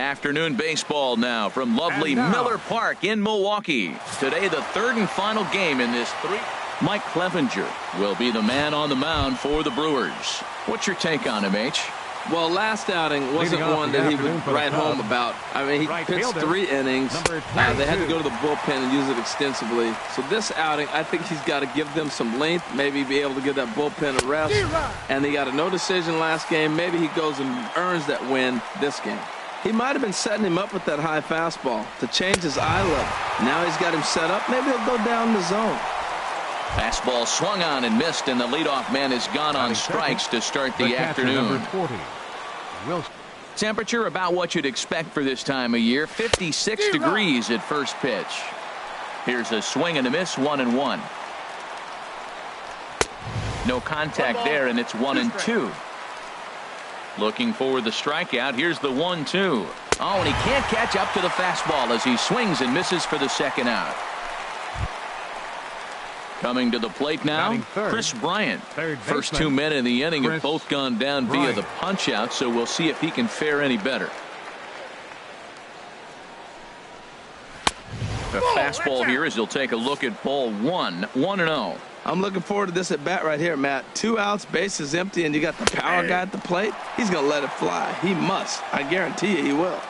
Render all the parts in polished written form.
Afternoon baseball now from lovely Miller Park in Milwaukee. Today, the third and final game in this Mike Clevenger will be the man on the mound for the Brewers. What's your take on him, H? Well, last outing wasn't one that he would write home about. I mean, he pitched 3 innings. They had to go to the bullpen and use it extensively. So this outing, I think he's got to give them some length, maybe be able to give that bullpen a rest. And he got a no decision last game. Maybe he goes and earns that win this game. He might have been setting him up with that high fastball to change his eye level. Now he's got him set up. Maybe he'll go down the zone. Fastball swung on and missed, and the leadoff man is gone on strikes to start the afternoon. Temperature about what you'd expect for this time of year. 56 degrees at first pitch. Here's a swing and a miss, 1-1. No contact there, and it's 1-2. Looking for the strikeout. Here's the 1-2. Oh, and he can't catch up to the fastball as he swings and misses for the second out. Coming to the plate now, Chris Bryant. First 2 men in the inning have both gone down via the punch out, so we'll see if he can fare any better. The fastball here as he'll take a look at ball 1, 1-0. I'm looking forward to this at bat right here, Matt. 2 outs, bases empty, and you got the power guy at the plate. He's going to let it fly. He must. I guarantee you he will.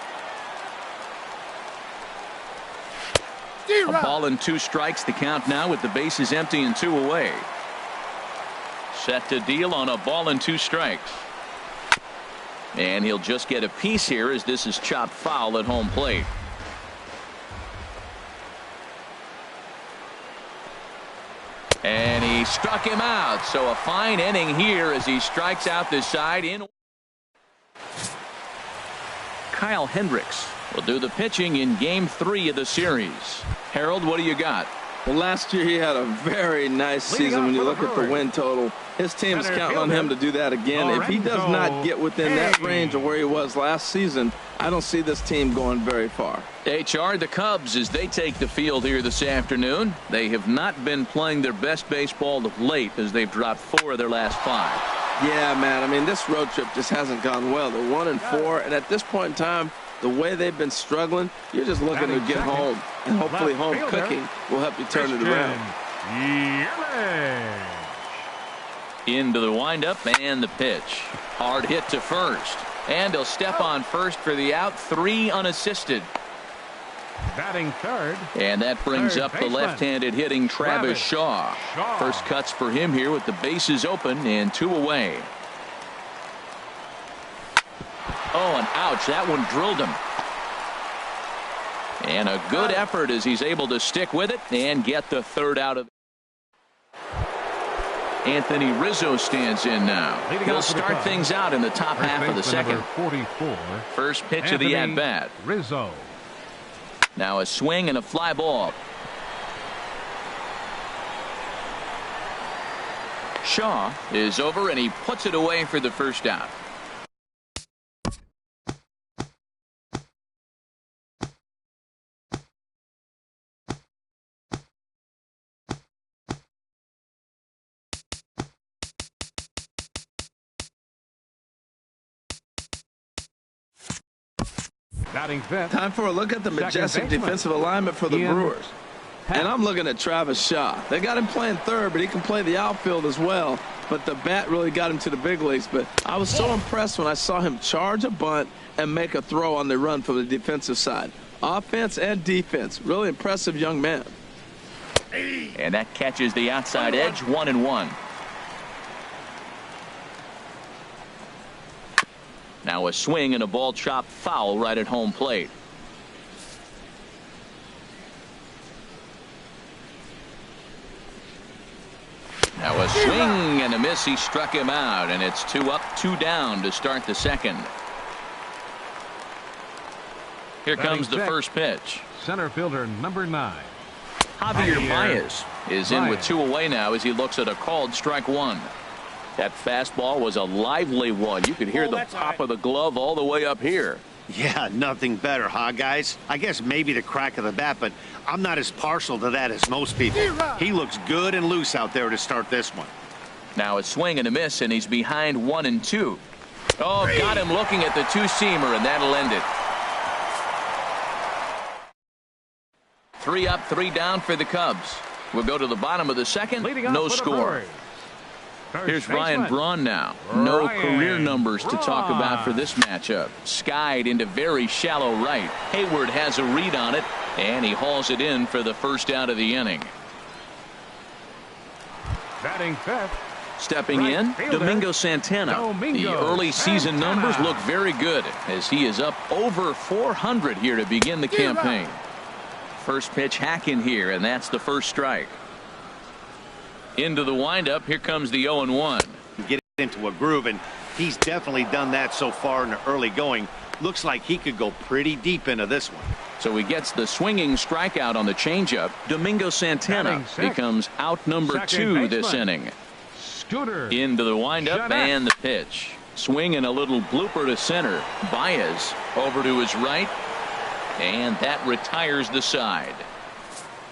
A ball and 2 strikes, the count now with the bases empty and 2 away. Set to deal on a ball and 2 strikes. And he'll just get a piece here as this is chopped foul at home plate. And he struck him out. So a fine inning here as he strikes out this side in. Kyle Hendricks will do the pitching in game 3 of the series. Harold, what do you got? Well, last year he had a very nice season when you look at the win total. His team is counting on him to do that again. If he does not get within that range of where he was last season, I don't see this team going very far. HR, the Cubs, as they take the field here this afternoon. They have not been playing their best baseball of late as they've dropped 4 of their last 5. Yeah, man. I mean, this road trip just hasn't gone well. They're 1-4, and at this point in time, the way they've been struggling, you're just looking to get home, and hopefully home cooking will help you turn it around. Into the windup and the pitch. Hard hit to first. And he'll step on first for the out. 3 unassisted. Batting third. And that brings up the left-handed hitting Travis Shaw. First cuts for him here with the bases open and 2 away. Oh, and ouch, that one drilled him. And a good effort as he's able to stick with it and get the 3rd out of it. Anthony Rizzo stands in now. He'll start things out in the top half of the second. 44. First pitch of the at-bat. Rizzo. Now a swing and a fly ball. Shaw is over and he puts it away for the first out. Time for a look at the majestic defensive alignment for the Brewers. And I'm looking at Travis Shaw. They got him playing third, but he can play the outfield as well. But the bat really got him to the big leagues. But I was so impressed when I saw him charge a bunt and make a throw on the run from the defensive side. Offense and defense. Really impressive young man. And that catches the outside edge. 1-1. Now a swing and a ball chopped foul right at home plate. Now a swing and a miss. He struck him out, and it's 2 up, 2 down to start the second. Here comes the first pitch. Center fielder number 9. Javier Baez is in with 2 away now as he looks at a called strike 1. That fastball was a lively one. You could hear the pop of the glove all the way up here. Yeah, nothing better, huh, guys? I guess maybe the crack of the bat, but I'm not as partial to that as most people. He looks good and loose out there to start this one. Now a swing and a miss, and he's behind 1-2. Oh, got him looking at the 2-seamer, and that'll end it. 3 up, 3 down for the Cubs. We'll go to the bottom of the second. No score. Here's Ryan Braun now. No career numbers to talk about for this matchup. Skied into very shallow right. Hayward has a read on it, and he hauls it in for the first out of the inning. Batting fifth. Stepping in, Domingo Santana. The early season numbers look very good as he is up over 400 here to begin the campaign. First pitch hacking here, and that's the first strike. Into the windup. Here comes the 0-1. Get into a groove, and he's definitely done that so far in the early going. Looks like he could go pretty deep into this one. So he gets the swinging strikeout on the changeup. Domingo Santana becomes out number 2 this inning. Into the windup and the pitch. Swing and a little blooper to center. Baez over to his right, and that retires the side.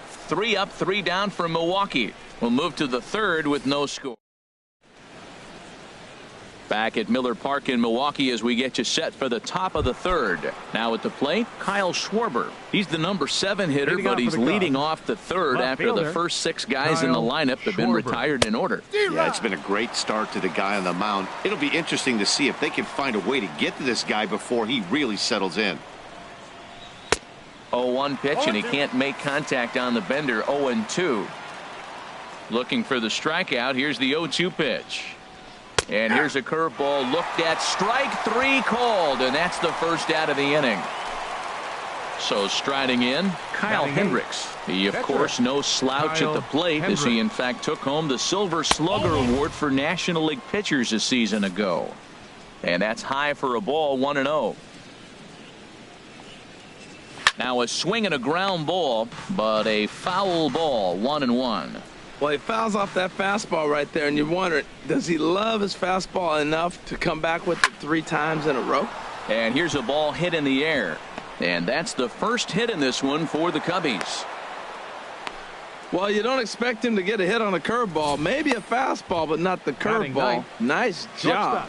3 up, 3 down for Milwaukee. We'll move to the third with no score. Back at Miller Park in Milwaukee as we get you set for the top of the third. Now at the plate, Kyle Schwarber. He's the number 7 hitter, but he's leading off the third after the first 6 guys in the lineup have been retired in order. Yeah, it's been a great start to the guy on the mound. It'll be interesting to see if they can find a way to get to this guy before he really settles in. 0-1 pitch, and he can't make contact on the bender. 0-2. Looking for the strikeout. Here's the 0-2 pitch. And here's a curveball looked at. Strike 3 called, and that's the first out of the inning. So striding in, Kyle Hendricks. He, of course, no slouch at the plate as he, in fact, took home the Silver Slugger Award for National League pitchers a season ago. And that's high for a ball, 1-0. Now a swing and a ground ball, but a foul ball, 1-1. Well, he fouls off that fastball right there, and you wonder, does he love his fastball enough to come back with it 3 times in a row? And here's a ball hit in the air. And that's the first hit in this one for the Cubbies. Well, you don't expect him to get a hit on a curveball. Maybe a fastball, but not the curveball. Nice job.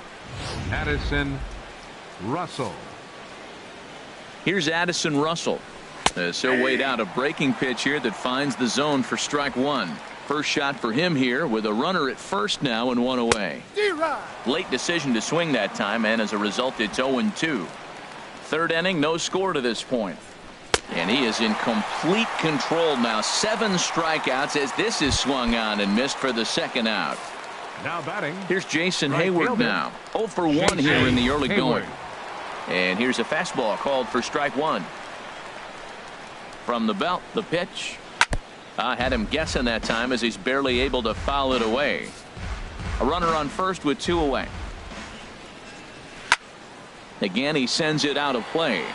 Addison Russell. Here's Addison Russell. So weighed out a breaking pitch here that finds the zone for strike 1. First shot for him here with a runner at first now and 1 away. Late decision to swing that time, and as a result it's 0-2. Third inning, no score to this point. And he is in complete control now. 7 strikeouts as this is swung on and missed for the second out. Now batting. Here's Jason Hayward now. 0 for 1 here in the early going. And here's a fastball called for strike 1. From the belt, the pitch. Had him guessing that time as he's barely able to foul it away. A runner on first with 2 away. Again, he sends it out of play.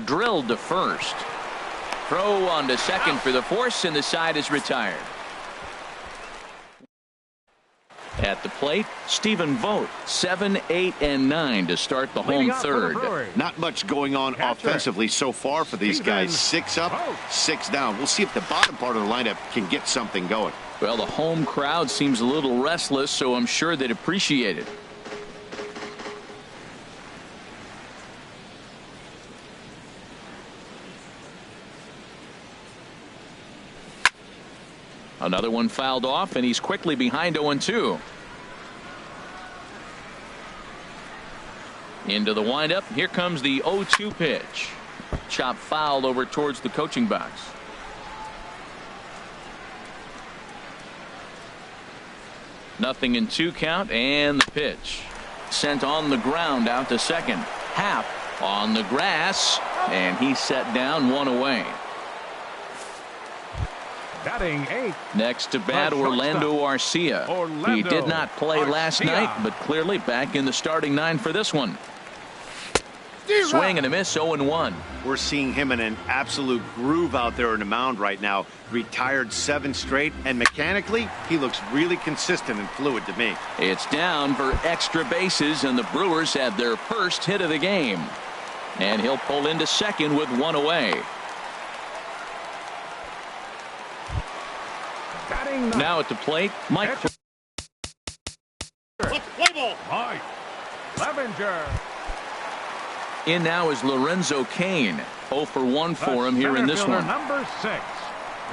Drilled to first. Throw on to second for the force, and the side is retired. At the plate, Stephen Vogt, 7, 8, and 9 to start the home third. Not much going on offensively so far for these guys. 6 up, 6 down. We'll see if the bottom part of the lineup can get something going. Well, the home crowd seems a little restless, so I'm sure they'd appreciate it. Another one fouled off, and he's quickly behind 0-2. Into the windup. Here comes the 0-2 pitch. Chop fouled over towards the coaching box. Nothing in 2 count, and the pitch. Sent on the ground out to second. Happ on the grass, and he's set down 1 away. Batting 8. Next to bat, Orlando Arcia. He did not play last night, but clearly back in the starting 9 for this one. Swing and a miss, 0-1. We're seeing him in an absolute groove out there on the mound right now. Retired 7 straight, and mechanically, he looks really consistent and fluid to me. It's down for extra bases, and the Brewers had their first hit of the game. And he'll pull into second with 1 away. Now at the plate, Mike. Clevenger. In now is Lorenzo Cain. 0 for 1 for him here in this one. Number 6,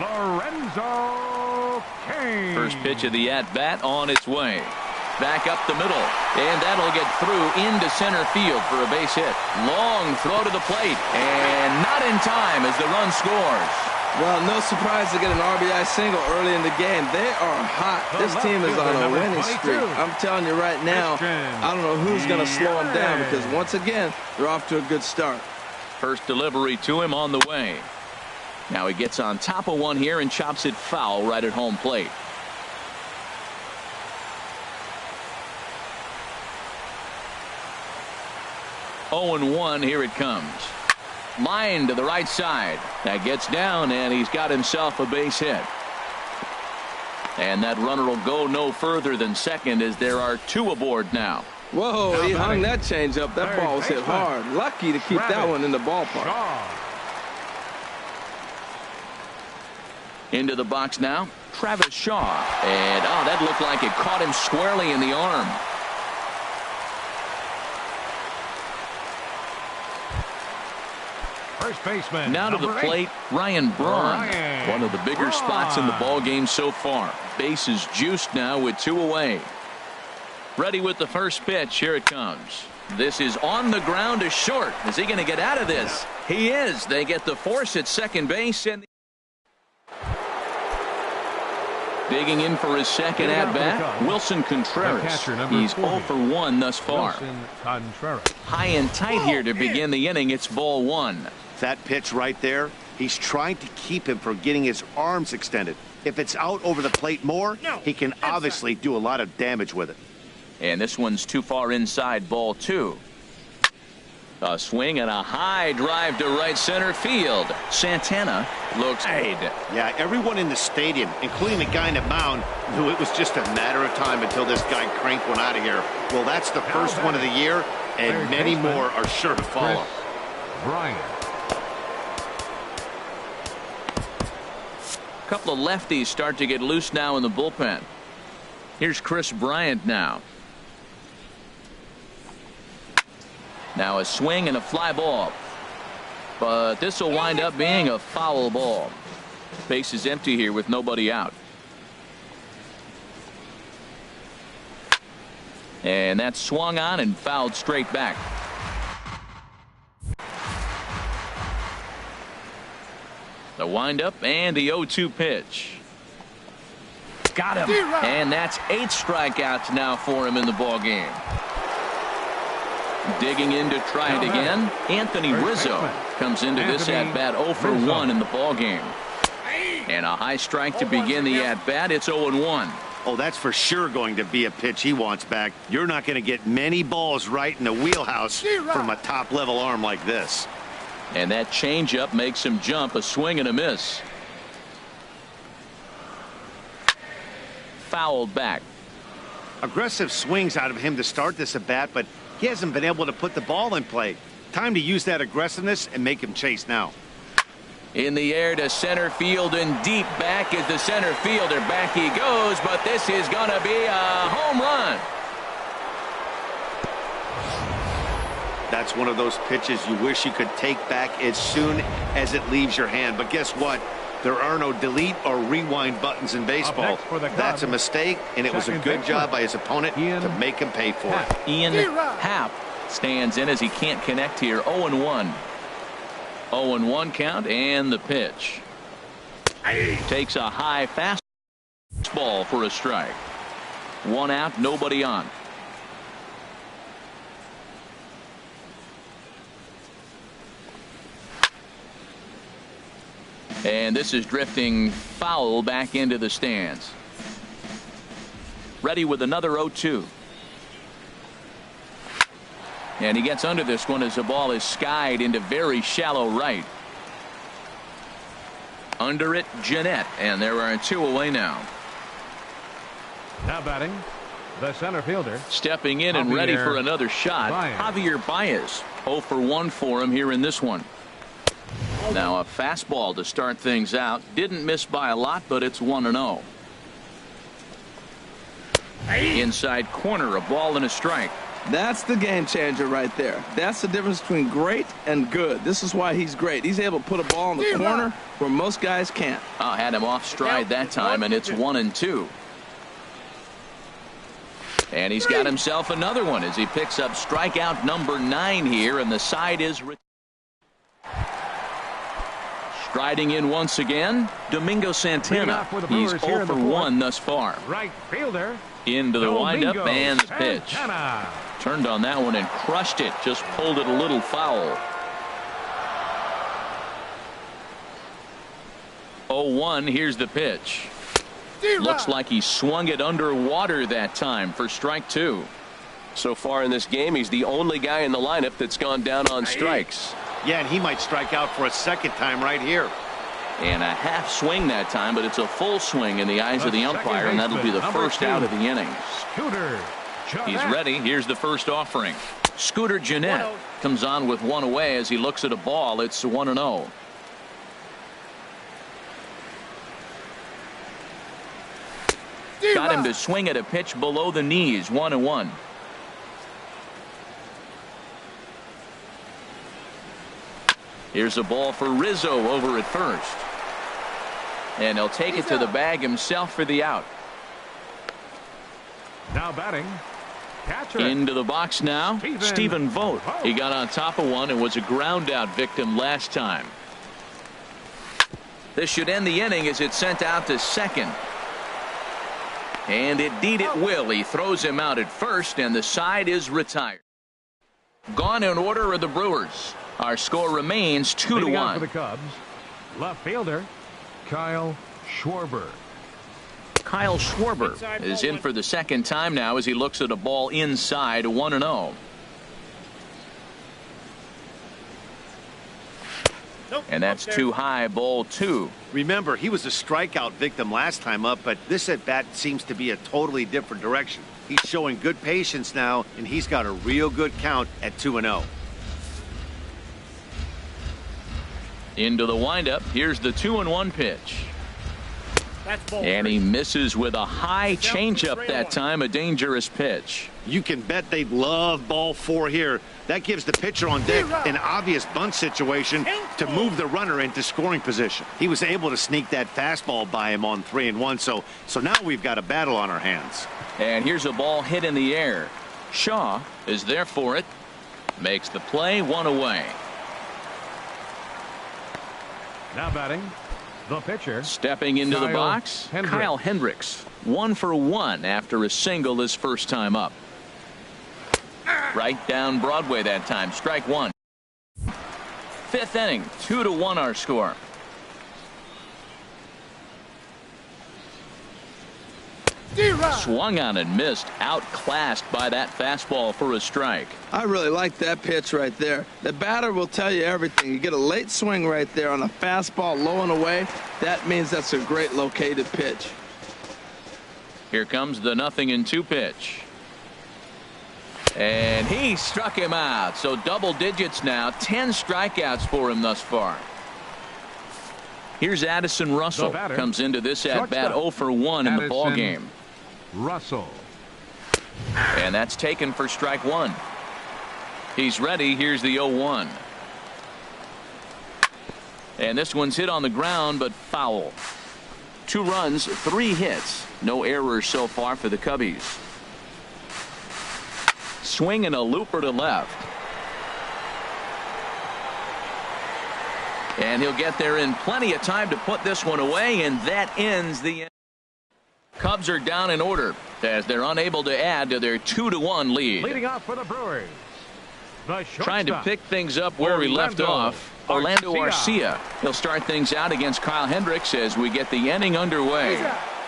Lorenzo Cain. First pitch of the at-bat on its way. Back up the middle, and that'll get through into center field for a base hit. Long throw to the plate, and not in time as the run scores. Well, no surprise to get an RBI single early in the game. They are hot. This team is on a winning streak. I'm telling you right now, I don't know who's going to slow them down because once again, they're off to a good start. First delivery to him on the way. Now he gets on top of one here and chops it foul right at home plate. Oh and 1, here it comes. Line to the right side. That gets down, and he's got himself a base hit. And that runner will go no further than second as there are 2 aboard now. Whoa, he hung that change up. That ball was hit hard. Lucky to keep that one in the ballpark. Into the box now, Travis Shaw. And, that looked like it caught him squarely in the arm. First baseman. Now to the plate, Ryan Braun. One of the bigger spots in the ball game so far. Bases juiced now with 2 away. Ready with the first pitch. Here it comes. This is on the ground to short. Is he going to get out of this? He is. They get the force at second base. And digging in for his second at-bat, Wilson Contreras. He's 0 for 1 thus far. High and tight here to begin the inning. It's ball 1. That pitch right there, he's trying to keep him from getting his arms extended. If it's out over the plate more, he can obviously do a lot of damage with it. And this one's too far inside, ball 2. A swing and a high drive to right center field. Santana looks aid. Yeah, everyone in the stadium, including the guy in the mound, knew it was just a matter of time until this guy cranked one out of here. Well, that's the first one of the year, and many more are sure to follow. Bryant. A couple of lefties start to get loose now in the bullpen. Here's Chris Bryant now. Now a swing and a fly ball. But this will wind up being a foul ball. Base is empty here with nobody out. And that's swung on and fouled straight back. The windup and the 0-2 pitch. Got him. And that's 8 strikeouts now for him in the ball game. Digging in to try it again. Anthony Rizzo comes into this at bat 0 for 1 in the ball game. And a high strike to begin the at bat. It's 0-1. Oh, that's for sure going to be a pitch he wants back. You're not going to get many balls right in the wheelhouse from a top level arm like this. And that changeup makes him jump. A swing and a miss. Fouled back. Aggressive swings out of him to start this at bat, but he hasn't been able to put the ball in play. Time to use that aggressiveness and make him chase now. In the air to center field and deep back is the center fielder. Back he goes, but this is going to be a home run. That's one of those pitches you wish you could take back as soon as it leaves your hand. But guess what? There are no delete or rewind buttons in baseball. That's a mistake, and it was a good job by his opponent to make him pay for it. Ian Happ stands in as he can't connect here. 0-1. 0-1 count, and the pitch. Takes a high fastball for a strike. 1 out, nobody on. And this is drifting foul back into the stands. Ready with another 0-2. And he gets under this one as the ball is skied into very shallow right. Under it, Jeanette, and there are 2 away now. Now batting, the center fielder. Stepping in and ready for another shot, Javier Baez. 0 for 1 for him here in this one. Now a fastball to start things out. Didn't miss by a lot, but it's 1-0. Inside corner, a ball and a strike. That's the game changer right there. That's the difference between great and good. This is why he's great. He's able to put a ball in the corner where most guys can't. Oh, had him off stride that time, and it's 1-2. And he's got himself another one as he picks up strikeout number 9 here, and the side is striding in once again, Domingo Santana. He's 0 for 1 thus far. Right fielder. Into the windup and the pitch. Turned on that one and crushed it. Just pulled it a little foul. 0-1. Here's the pitch. Looks like he swung it underwater that time for strike 2. So far in this game, he's the only guy in the lineup that's gone down on strikes. Yeah, and he might strike out for a second time right here. And a half swing that time, but it's a full swing in the eyes of the umpire, and that'll be the first out of the inning. He's ready. Here's the first offering. Scooter Gennett comes on with one away as he looks at a ball. It's 1-0. Got him to swing at a pitch below the knees. 1-1. Here's a ball for Rizzo over at first. And he'll take it to the bag himself for the out. Now batting, catcher. Into the box now, Stephen Vogt. He got on top of one and was a ground out victim last time. This should end the inning as it's sent out to second. And indeed it will. He throws him out at first, and the side is retired. Gone in order are the Brewers. Our score remains 2-1. For the Cubs, left fielder Kyle Schwarber. Kyle Schwarber is in for the second time now as he looks at a ball inside. 1-0. And that's too high. Ball 2. Remember, he was a strikeout victim last time up, but this at bat seems to be a totally different direction. He's showing good patience now, and he's got a real good count at 2-0. Into the windup. Here's the 2-1 pitch. And he misses with a high changeup that time. A dangerous pitch. You can bet they love ball 4 here. That gives the pitcher on deck an obvious bunt situation to move the runner into scoring position. He was able to sneak that fastball by him on 3-1. So now we've got a battle on our hands. And here's a ball hit in the air. Shaw is there for it. Makes the play. 1 away. Now batting, the pitcher. Stepping into the box, Kyle Hendricks. 1 for 1 after a single his first time up. Right down Broadway that time. Strike 1. 5th inning. 2-1 our score. Swung on and missed. Outclassed by that fastball for a strike. I really like that pitch right there. The batter will tell you everything. You get a late swing right there on a fastball low and away. That means that's a great located pitch. Here comes the 0-2 pitch. And he struck him out. So double digits now. 10 strikeouts for him thus far. Here's Addison Russell. Comes into this at bat 0 for 1 in the ball game. Russell. And that's taken for strike 1. He's ready. Here's the 0-1. And this one's hit on the ground, but foul. 2 runs, 3 hits. No errors so far for the Cubbies. Swing and a looper to left. And he'll get there in plenty of time to put this one away, and that ends the inning. Cubs are down in order as they're unable to add to their 2-1 lead. Leading off for the Brewers, trying to pick things up where we left off. Orlando Arcia. He'll start things out against Kyle Hendricks as we get the inning underway.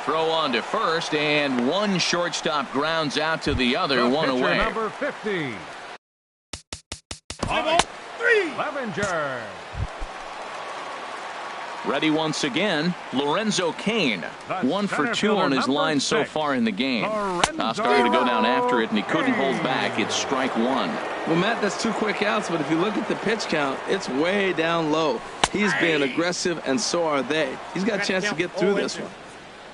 Throw on to first, and one shortstop grounds out to the other. 1 away. Number 50. Levinger. Ready once again, Lorenzo Cain. 1 for 2 on his line so far in the game. Started to go down after it, and he couldn't hold back. It's strike 1. Well, Matt, that's 2 quick outs, but if you look at the pitch count, it's way down low. He's being aggressive, and so are they. He's got a chance to get through this one.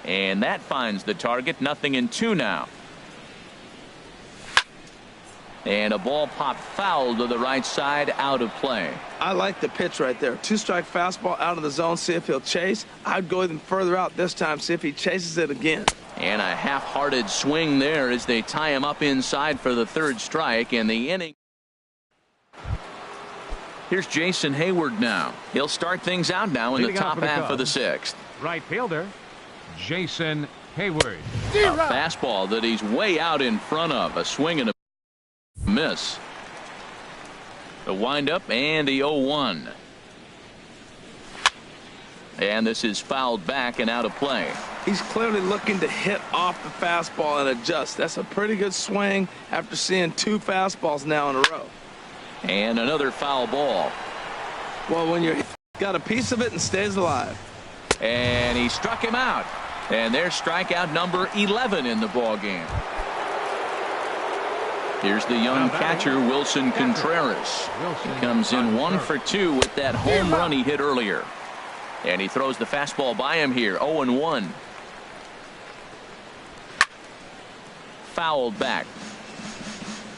And that finds the target. 0-2 now. And a ball popped foul to the right side, out of play. I like the pitch right there. 2-strike fastball out of the zone, see if he'll chase. I'd go even further out this time, see if he chases it again. And a half-hearted swing there as they tie him up inside for the third strike, and the inning. Here's Jason Hayward now. He'll start things out now in the top half of the sixth. Right fielder, Jason Hayward. A fastball that he's way out in front of. A swing and a miss. The windup and the 0-1. And this is fouled back and out of play. He's clearly looking to hit off the fastball and adjust. That's a pretty good swing after seeing 2 fastballs now in a row. And another foul ball. Well, when you're got a piece of it and stays alive. And he struck him out. And there's strikeout number 11 in the ball game. Here's the young catcher, Wilson Contreras. He comes in 1 for 2 with that home run he hit earlier. And he throws the fastball by him here. 0-1. Fouled back.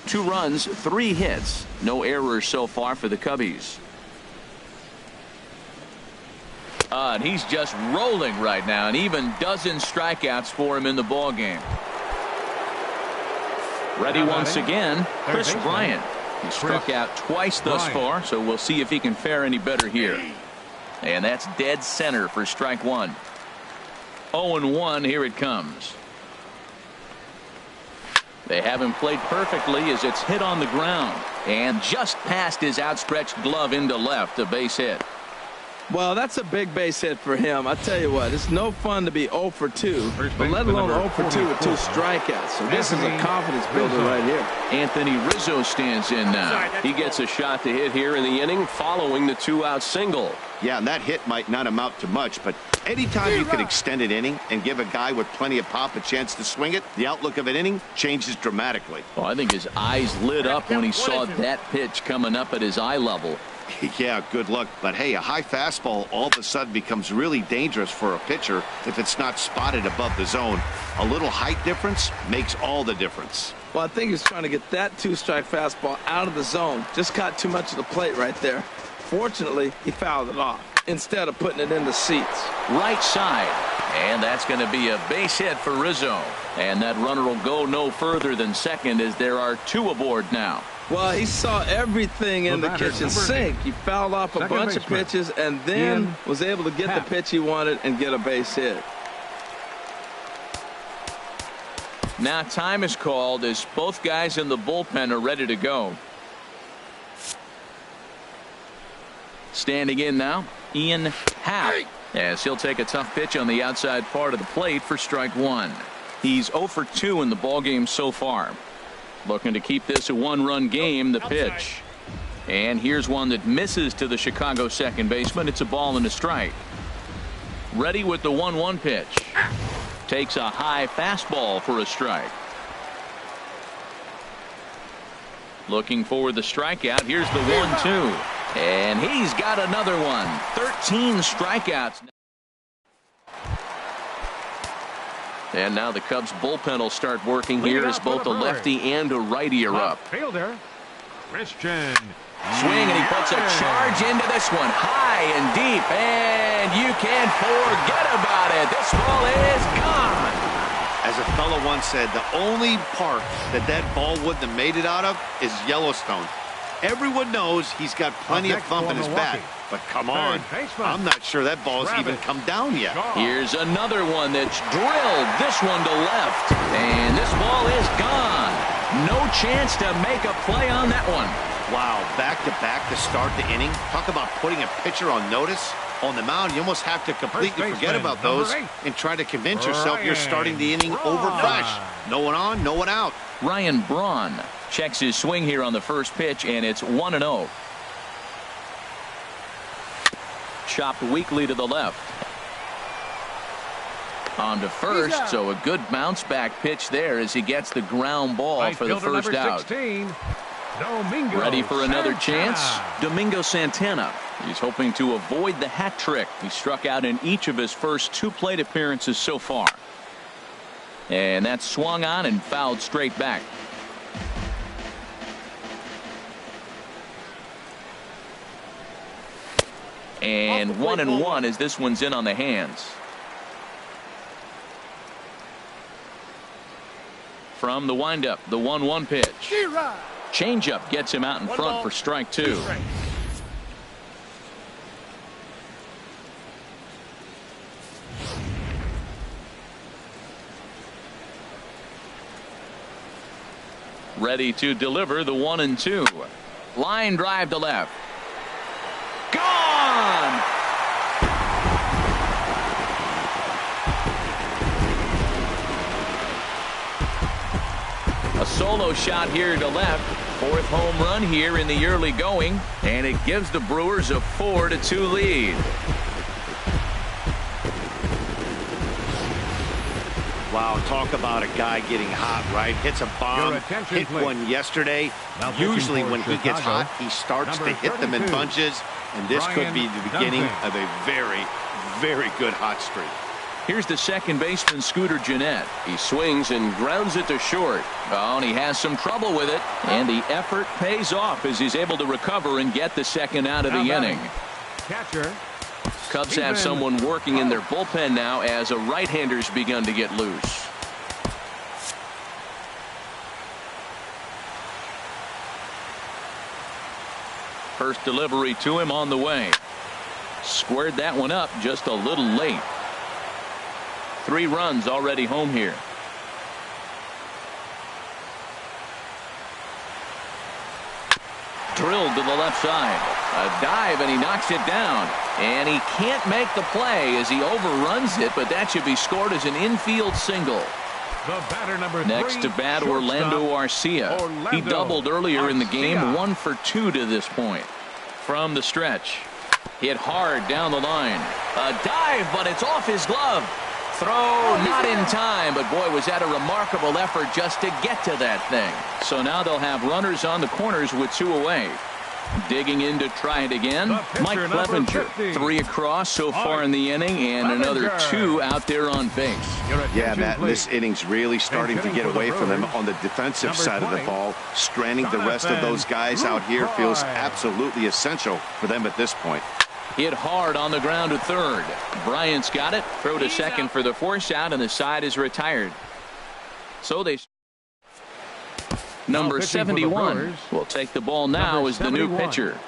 2 runs, 3 hits. No errors so far for the Cubbies. And he's just rolling right now, and even dozen strikeouts for him in the ball game. Ready once again, Chris Bryant. He struck out twice thus far, so we'll see if he can fare any better here. And that's dead center for strike 1. 0-1, here it comes. They have him played perfectly as it's hit on the ground and just past his outstretched glove into left, a base hit. Well, that's a big base hit for him. I tell you what, it's no fun to be 0 for 2, but let alone 0 for 2 with 2 strikeouts. So this is a confidence builder right here. Anthony Rizzo stands in now. He gets a shot to hit here in the inning following the 2-out single. Yeah, and that hit might not amount to much, but anytime you can extend an inning and give a guy with plenty of pop a chance to swing it, the outlook of an inning changes dramatically. Well, I think his eyes lit up when he saw that pitch coming up at his eye level. Yeah, good luck. But hey, a high fastball all of a sudden becomes really dangerous for a pitcher if it's not spotted above the zone. A little height difference makes all the difference. Well, I think he's trying to get that 2-strike fastball out of the zone. Just caught too much of the plate right there. Fortunately, he fouled it off instead of putting it in the seats. Right side. And that's going to be a base hit for Rizzo. And that runner will go no further than second as there are 2 aboard now. Well, he saw everything in the kitchen sink. He fouled off a bunch of pitches and then was able to get the pitch he wanted and get a base hit. Now time is called as both guys in the bullpen are ready to go. Standing in now, Ian Happ, as he'll take a tough pitch on the outside part of the plate for strike 1. He's 0 for 2 in the ballgame so far. Looking to keep this a 1-run game, the pitch. And here's one that misses to the Chicago second baseman. It's a ball and a strike. Ready with the 1-1 pitch. Takes a high fastball for a strike. Looking for the strikeout. Here's the 1-2. And he's got another one. 13 strikeouts. And now the Cubs bullpen will start working here as both a lefty and a righty are up. Fielder, Christian. Swing, and he puts a charge into this one. High and deep, and you can't forget about it. This ball is gone. As a fellow once said, the only park that ball wouldn't have made it out of is Yellowstone. Everyone knows he's got plenty of thump in his bat. But come on, I'm not sure that ball's even come down yet. Here's another one that's drilled this one to left. And this ball is gone. No chance to make a play on that one. Wow, back-to-back to start the inning. Talk about putting a pitcher on notice. On the mound, you almost have to completely forget about those and try to convince yourself you're starting the inning over fresh. No one on, no one out. Ryan Braun checks his swing here on the first pitch, and it's 1-0. Chopped weakly to the left. On to first, so a good bounce back pitch there as he gets the ground ball for the first out. 16, Domingo Ready for another Santana. chance? Domingo Santana. He's hoping to avoid the hat trick. He struck out in each of his first 2 plate appearances so far. And that's swung on and fouled straight back. And 1-1 as this one's in on the hands. From the windup, the 1-1 pitch. Changeup gets him out in front for strike 2. Ready to deliver the 1-2. Line drive to left. Gone! A solo shot here to left. 4th home run here in the early going, and it gives the Brewers a 4-2 lead. Wow, talk about a guy getting hot, right? Hits a bomb, hit one yesterday. Usually when he gets hot, he starts to hit them in bunches, and this could be the beginning of a very, very good hot streak. Here's the second baseman, Scooter Gennett. He swings and grounds it to short. Oh, and he has some trouble with it, and the effort pays off as he's able to recover and get the second out of the inning. Catcher. Cubs have someone working in their bullpen now as a right-hander's begun to get loose. First delivery to him on the way. Squared that one up just a little late. 3 runs already home here. Drilled to the left side. A dive, and he knocks it down. And he can't make the play as he overruns it, but that should be scored as an infield single. The batter number 3, next to bat, Orlando Arcia. He doubled earlier in the game, 1 for 2 to this point. From the stretch. Hit hard down the line. A dive, but it's off his glove. Throw not in time, but boy, was that a remarkable effort just to get to that thing. So now they'll have runners on the corners with 2 away. Digging in to try it again. Mike Clevenger, 3 across so far in the inning, and another 2 out there on base. Yeah, Matt, this inning's really starting to get away from them on the defensive side of the ball. Stranding the rest of those guys out here feels absolutely essential for them at this point. Hit hard on the ground to third. Bryant's got it. Throw to second for the force out, and the side is retired. So they... Number 71 will take the ball now as the new pitcher.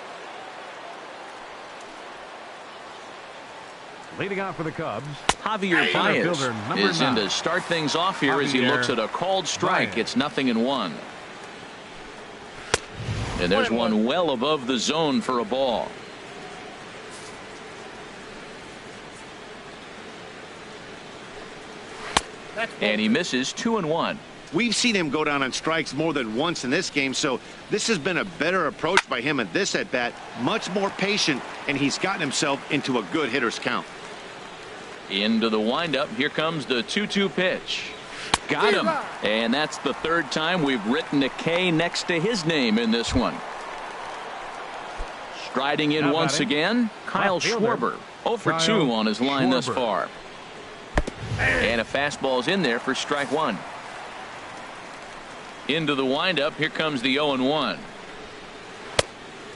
Leading out for the Cubs, Javier Baez is in to start things off here as he looks at a called strike. It's 0-1. And there's one well above the zone for a ball. And he misses 2-1. We've seen him go down on strikes more than once in this game, so this has been a better approach by him at this at-bat. Much more patient, and he's gotten himself into a good hitter's count. Into the windup. Here comes the 2-2 pitch. Got him. And that's the 3rd time we've written a K next to his name in this one. Striding in once again, Kyle Schwarber. 0 for 2 on his line thus far. And a fastball's in there for strike 1. Into the windup. Here comes the 0-1.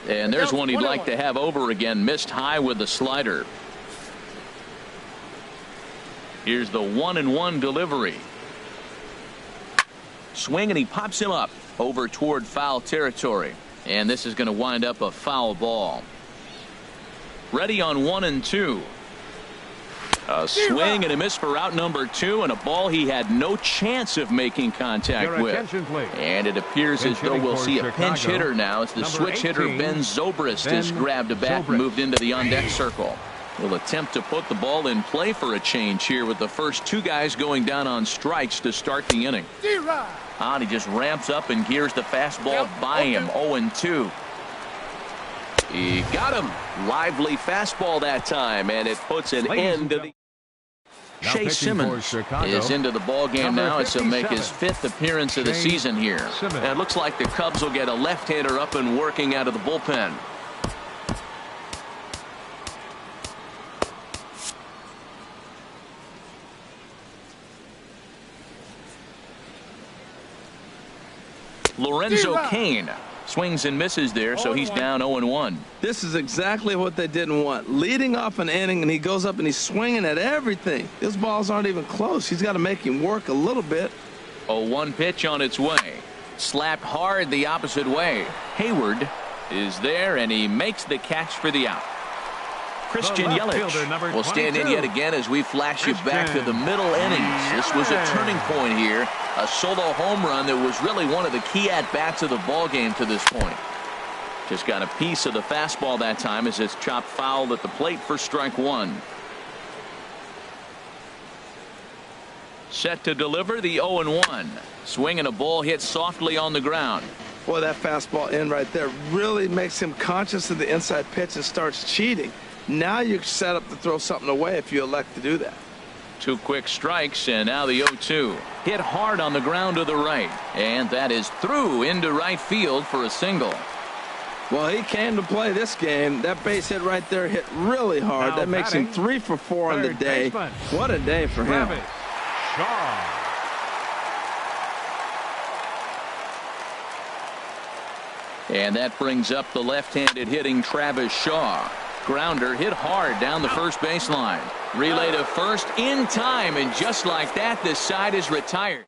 And there's one he'd like to have over again. Missed high with the slider. Here's the 1-1 delivery. Swing, and he pops him up over toward foul territory. And this is going to wind up a foul ball. Ready on 1-2. A swing and a miss for out number 2, and a ball he had no chance of making contact with. And it appears as though we'll see a pinch hitter now as the switch hitter Ben Zobrist has grabbed a bat and moved into the on-deck circle. Will attempt to put the ball in play for a change here with the first 2 guys going down on strikes to start the inning. And he just ramps up and gears the fastball by him. 0-2. He got him. Lively fastball that time, and it puts an end to the... Shea Simmons is into the ball game now as he'll make his 5th appearance of the season here. And it looks like the Cubs will get a left-hander up and working out of the bullpen. Lorenzo Cain Swings and misses there, so he's down 0-1. This is exactly what they didn't want. Leading off an inning, and he goes up and he's swinging at everything. His balls aren't even close. He's got to make him work a little bit. 0-1 pitch on its way. Slapped hard the opposite way. Hayward is there, and he makes the catch for the out. Christian Yelich will stand in yet again as we flash you back to the middle innings. This was a turning point here. A solo home run that was really one of the key at-bats of the ball game to this point. Just got a piece of the fastball that time as it's chopped foul at the plate for strike one. Set to deliver the 0-1. Swinging a ball hit softly on the ground. Boy, that fastball in right there really makes him conscious of the inside pitch and starts cheating. Now you're set up to throw something away if you elect to do that. 2 quick strikes, and now the 0-2. Hit hard on the ground to the right, and that is through into right field for a single. Well, he came to play this game. That base hit right there hit really hard. Now that makes him 3 for 4 on the day. What a day for him. And that brings up the left-handed hitting Travis Shaw. Grounder hit hard down the first baseline. Relay to first in time, and just like that, this side is retired.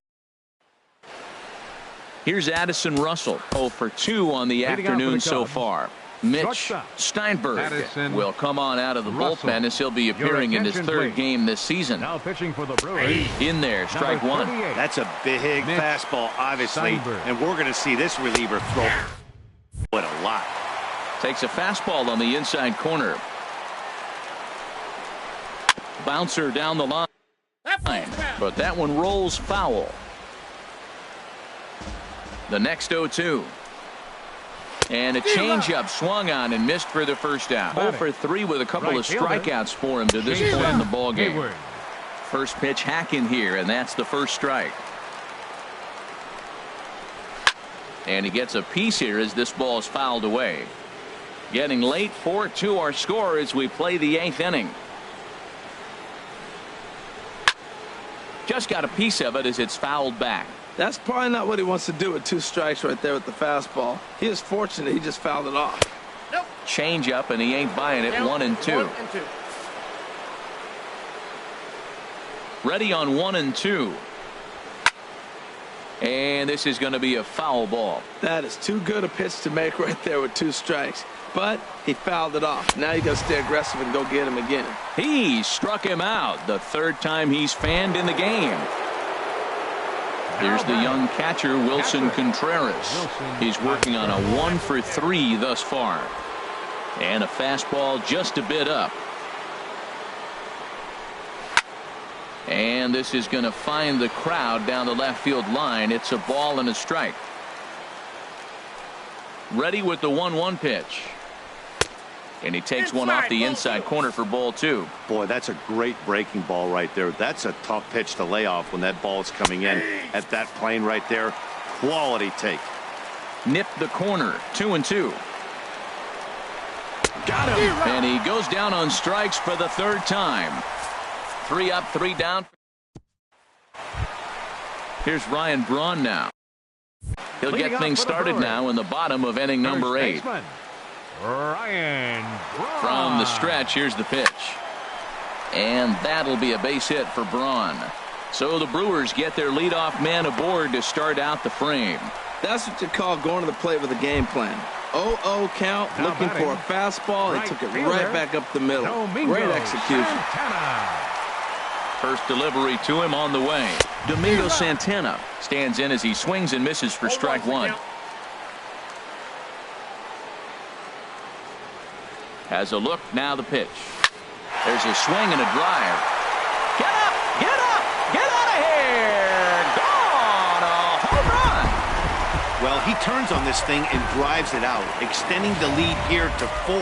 Here's Addison Russell, 0 for 2 on the afternoon so far. Mitch Steinberg will come on out of the bullpen as he'll be appearing in his 3rd game this season. Now pitching for the Brewers. In there, strike 1. That's a big fastball, obviously, and we're going to see this reliever throw it a lot. Takes a fastball on the inside corner. Bouncer down the line, but that one rolls foul. The next 0-2. And a changeup swung on and missed for the first out. 0 for 3 with a couple of strikeouts for him to this point in the ball game. First pitch hacking here, and that's the first strike. And he gets a piece here as this ball is fouled away. Getting late, 4-2 our score as we play the 8th inning. Just got a piece of it as it's fouled back. That's probably not what he wants to do with 2 strikes right there with the fastball. He is fortunate he just fouled it off. Change up, and he ain't buying it. 1-2. Ready on 1-2. And this is going to be a foul ball. That is too good a pitch to make right there with 2 strikes. But he fouled it off. Now you got to stay aggressive and go get him again. He struck him out. The 3rd time he's fanned in the game. Here's the young catcher, Wilson Contreras. He's working on a 1 for 3 thus far. And a fastball just a bit up. And this is going to find the crowd down the left field line. It's a ball and a strike. Ready with the 1-1 pitch. And he takes one off the inside corner for ball 2. Boy, that's a great breaking ball right there. That's a tough pitch to lay off when that ball is coming in at that plane right there. Quality take. Nip the corner. 2-2. Got him. And he goes down on strikes for the 3rd time. 3 up, 3 down. Here's Ryan Braun now. He'll get things started now in the bottom of inning number 8. Ryan Braun. From the stretch, here's the pitch. And that'll be a base hit for Braun. So the Brewers get their leadoff man aboard to start out the frame. That's what you call going to the plate with a game plan. 0-0 count, now looking for a fastball. He took it right back up the middle. Great execution. First delivery to him on the way. Domingo Santana stands in as he swings and misses for strike 1. Has a look, now the pitch. There's a swing and a drive. Get up! Get up! Get out of here! Gone! A home run! Well, he turns on this thing and drives it out, extending the lead here to 4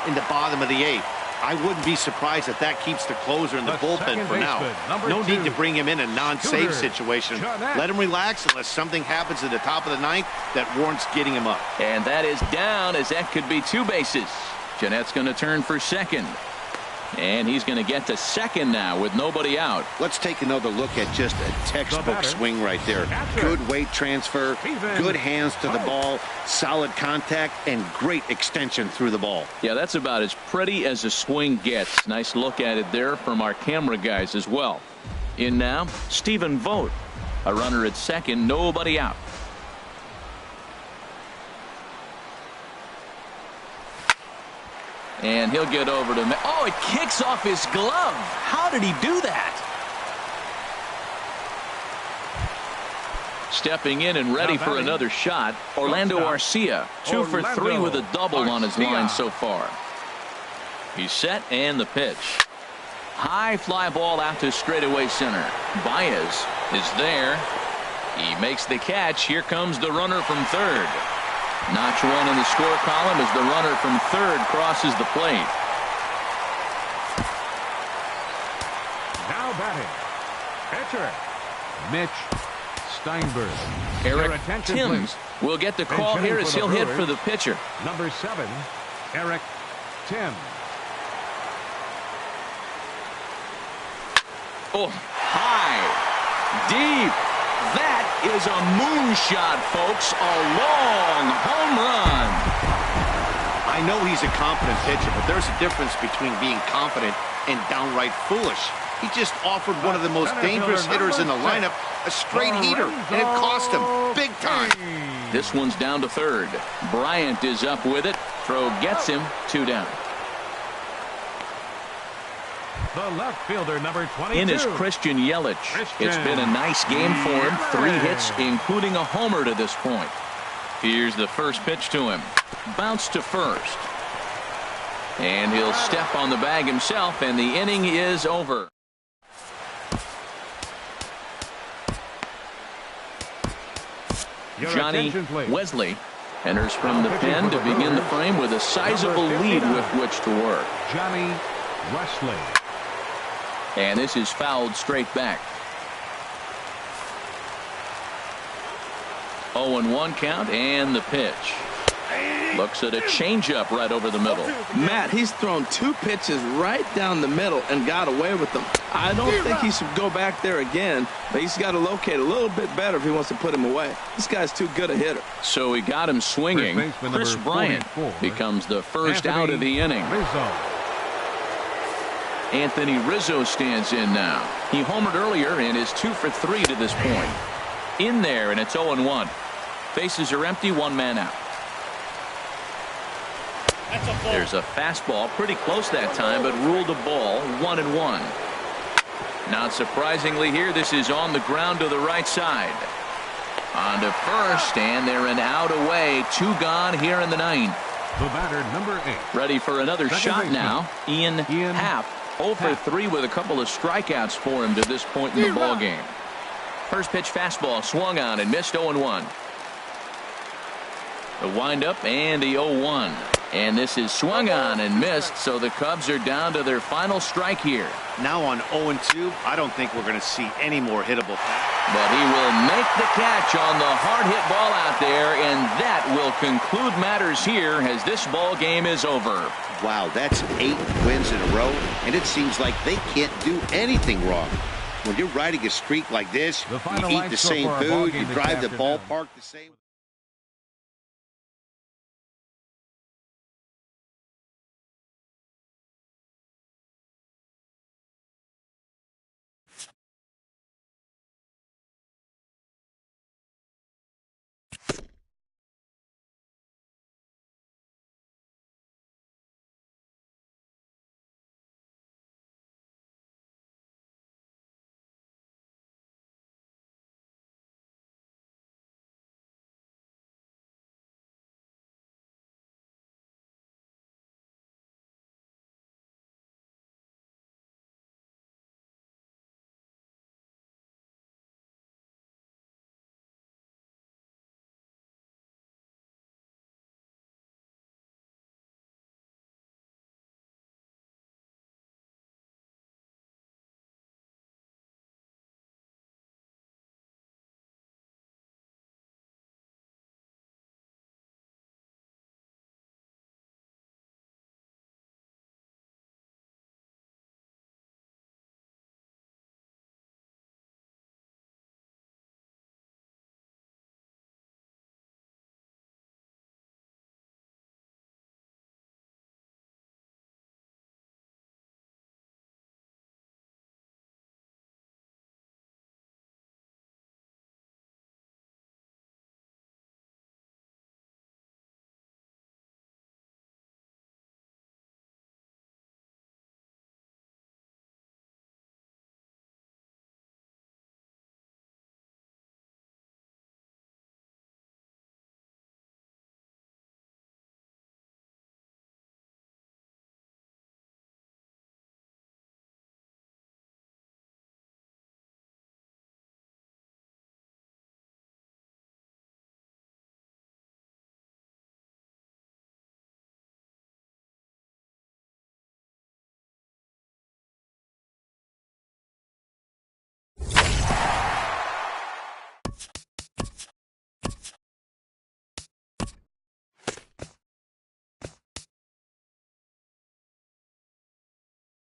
in the bottom of the 8th. I wouldn't be surprised if that keeps the closer in the bullpen for now. No need to bring him in a non-save situation. Let him relax unless something happens at the top of the 9th that warrants getting him up. And that is down, as that could be 2 bases. Jeanette's going to turn for second. And he's going to get to second now with nobody out. Let's take another look at just a textbook swing right there. Good weight transfer, good hands to the ball, solid contact, and great extension through the ball. Yeah, that's about as pretty as a swing gets. Nice look at it there from our camera guys as well. In now, Stephen Vogt. A runner at second, nobody out. And he'll get over to... Oh, it kicks off his glove. How did he do that? Stepping in and ready for another shot, Orlando Arcia. 2 for 3 with a double on his line so far. He's set and the pitch. High fly ball out to straightaway center. Baez is there. He makes the catch. Here comes the runner from third. Notch one in the score column as the runner from third crosses the plate. Now batting, pitcher, Mitch Steinberg. Eric Timms will get the call here as he'll hit for the pitcher. Number 7, Eric Timms. Oh, high, deep. That is a moonshot, folks. A long home run. I know he's a confident pitcher, but there's a difference between being confident and downright foolish. He just offered one of the most dangerous hitters in the lineup a straight heater, and it cost him big time. This one's down to third. Bryant is up with it. Throw gets him. 2 down. The left fielder, number 22. In is Christian Yelich. It's been a nice game for him. 3 hits, including a homer to this point. Here's the first pitch to him. Bounce to first. And he'll step on the bag himself, and the inning is over. Johnny Wesley enters from the pen to begin the frame with a sizable lead with which to work. Johnny Wesley. And this is fouled straight back. 0-1 count and the pitch. Looks at a changeup right over the middle. Matt, he's thrown 2 pitches right down the middle and got away with them. I don't think he should go back there again, but he's got to locate a little bit better if he wants to put him away. This guy's too good a hitter. So he got him swinging. Chris Bryant becomes the first out of the inning. Anthony Rizzo stands in now. He homered earlier and is 2 for 3 to this point. In there, and it's 0-1. Bases are empty, 1 man out. There's a fastball, pretty close that time, but ruled a ball, 1-1. Not surprisingly here, this is on the ground to the right side. On to first, and they're an out away. 2 gone here in the 9th. The batter, number 8. Ready for another shot now. Ian Happ. 0 for 3 with a couple of strikeouts for him to this point in the ball game. First pitch fastball swung on and missed. 0-1. The windup and the 0-1. And this is swung on and missed, so the Cubs are down to their final strike here. Now on 0-2, I don't think we're going to see any more hittable. But he will make the catch on the hard hit ball out there, and that will conclude matters here as this ball game is over. Wow, that's 8 wins in a row, and it seems like they can't do anything wrong. When you're riding a streak like this, you eat the same food, you drive the ballpark the same.